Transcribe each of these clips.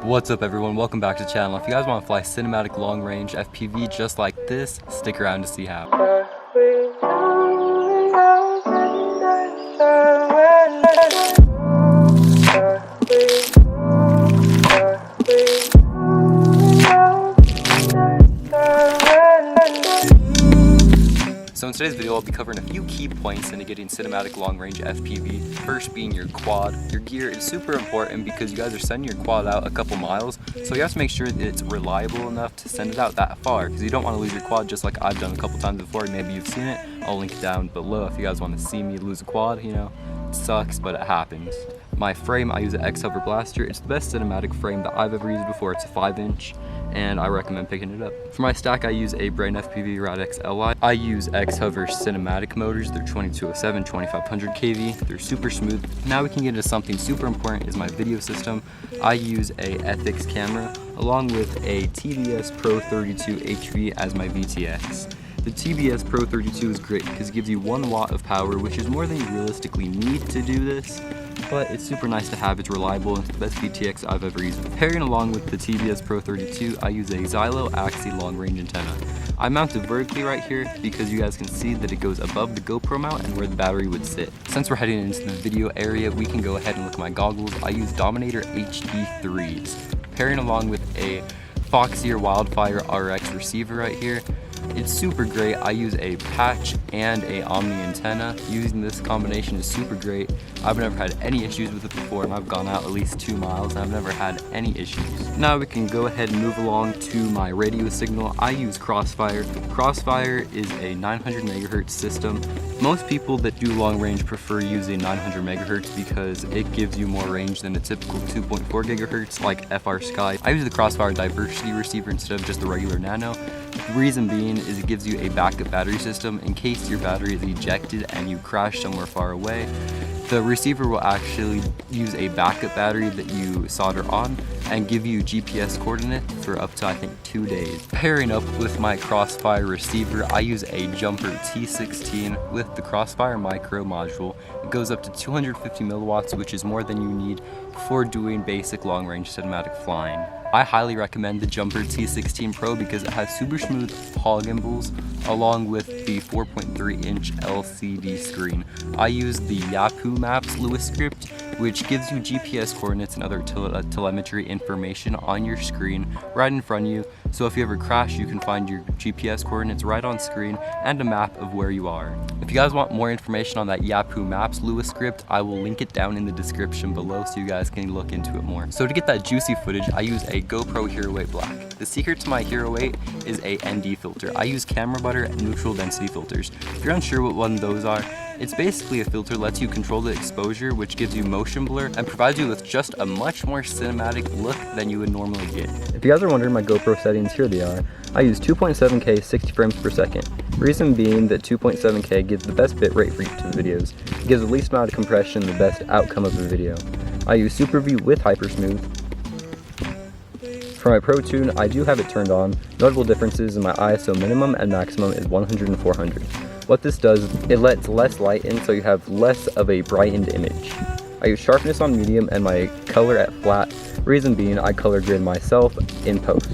What's up everyone, welcome back to the channel. If you guys want to fly cinematic long range FPV just like this, stick around to see how. So in today's video, I'll be covering a few key points into getting cinematic long-range FPV. First being your quad. Your gear is super important because you guys are sending your quad out a couple miles, so you have to make sure that it's reliable enough to send it out that far, because you don't want to lose your quad just like I've done a couple times before. Maybe you've seen it. I'll link it down below if you guys want to see me lose a quad. You know, it sucks, but it happens. My frame, I use an Xhover Blastr. It's the best cinematic frame that I've ever used before. It's a 5-inch. And I recommend picking it up. For my stack, I use a BrainFPV Radix Li. I use Xhover cinematic motors. They're 2207, 2500 kV. They're super smooth. Now we can get into something super important, is my video system. I use a Ethics camera along with a TBS Pro32 HV as my VTX. The TBS Pro32 is great because it gives you 1 watt of power, which is more than you realistically need to do this. But it's super nice to have. It's reliable and it's the best VTX I've ever used. Pairing along with the TBS Pro32, I use a Xylo Axii long range antenna. I mount it vertically right here because you guys can see that it goes above the GoPro mount and where the battery would sit. Since we're heading into the video area, we can go ahead and look at my goggles. I use Dominator HD3s. Pairing along with a Foxeer Wildfire RX receiver right here. It's super great. I use a patch and a Omni antenna. Using this combination is super great. I've never had any issues with it before, and I've gone out at least 2 miles and I've never had any issues. Now we can go ahead and move along to my radio signal. I use Crossfire. Crossfire is a 900 megahertz system. Most people that do long range prefer using 900 megahertz because it gives you more range than a typical 2.4 gigahertz like FR Sky. I use the Crossfire diversity receiver instead of just the regular Nano. The reason being is it gives you a backup battery system in case your battery is ejected and you crash somewhere far away. The receiver will actually use a backup battery that you solder on and give you GPS coordinates for up to, I think, 2 days. Pairing up with my Crossfire receiver, I use a Jumper T16 with the Crossfire Micro module. It goes up to 250 milliwatts, which is more than you need for doing basic long-range cinematic flying. I highly recommend the Jumper T16 Pro because it has super smooth Paw gimbals along with the 4.3-inch LCD screen. I use the Yahoo Maps Lewis script, which gives you GPS coordinates and other telemetry information on your screen right in front of you. So if you ever crash, you can find your GPS coordinates right on screen and a map of where you are. If you guys want more information on that Yahoo Maps Lewis script, I will link it down in the description below so you guys can look into it more. So to get that juicy footage, I use a GoPro Hero 8 Black. The secret to my Hero 8 is a ND filter. I use CameraButter and neutral density filters. If you're unsure what one of those are, it's basically a filter that lets you control the exposure, which gives you motion blur and provides you with just a much more cinematic look than you would normally get. If you guys are wondering my GoPro settings, here they are. I use 2.7K 60 frames per second. Reason being that 2.7K gives the best bitrate for each of the videos. It gives the least amount of compression and the best outcome of the video. I use Super V with Hypersmooth. For my Pro Tune, I do have it turned on. Notable differences in my ISO minimum and maximum is 100 and 400. What this does, it lets less light in so you have less of a brightened image. I use sharpness on medium and my color at flat. Reason being, I color grade myself in post.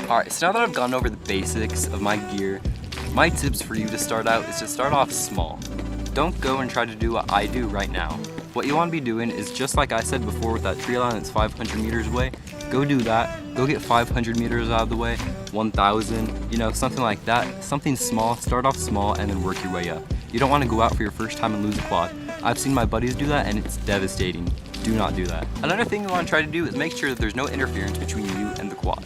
Alright, so now that I've gone over the basics of my gear, my tips for you to start out is to start off small. Don't go and try to do what I do right now. What you want to be doing is just like I said before with that tree line that's 500 meters away, go do that. Go get 500 meters out of the way, 1,000, you know, something like that. Something small, start off small and then work your way up. You don't want to go out for your first time and lose a quad. I've seen my buddies do that and it's devastating. Do not do that. Another thing you want to try to do is make sure that there's no interference between you and the quad.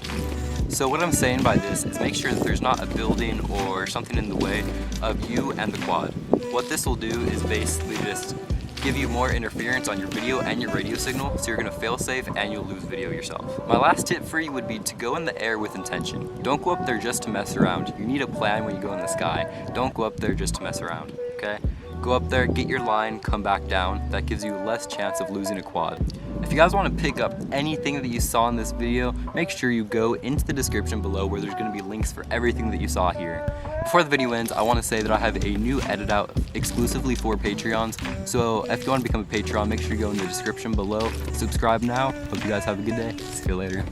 So what I'm saying by this is make sure that there's not a building or something in the way of you and the quad. What this will do is basically just give you more interference on your video and your radio signal, so you're gonna fail safe and you'll lose video yourself. My last tip for you would be to go in the air with intention. Don't go up there just to mess around. You need a plan when you go in the sky. Don't go up there just to mess around, okay? Go up there, get your line, come back down. That gives you less chance of losing a quad. If you guys want to pick up anything that you saw in this video, make sure you go into the description below where there's going to be links for everything that you saw here. If Before the video ends, I want to say that I have a new edit out exclusively for Patreons. So if you want to become a Patreon, make sure you go in the description below. Subscribe now. Hope you guys have a good day. See you later.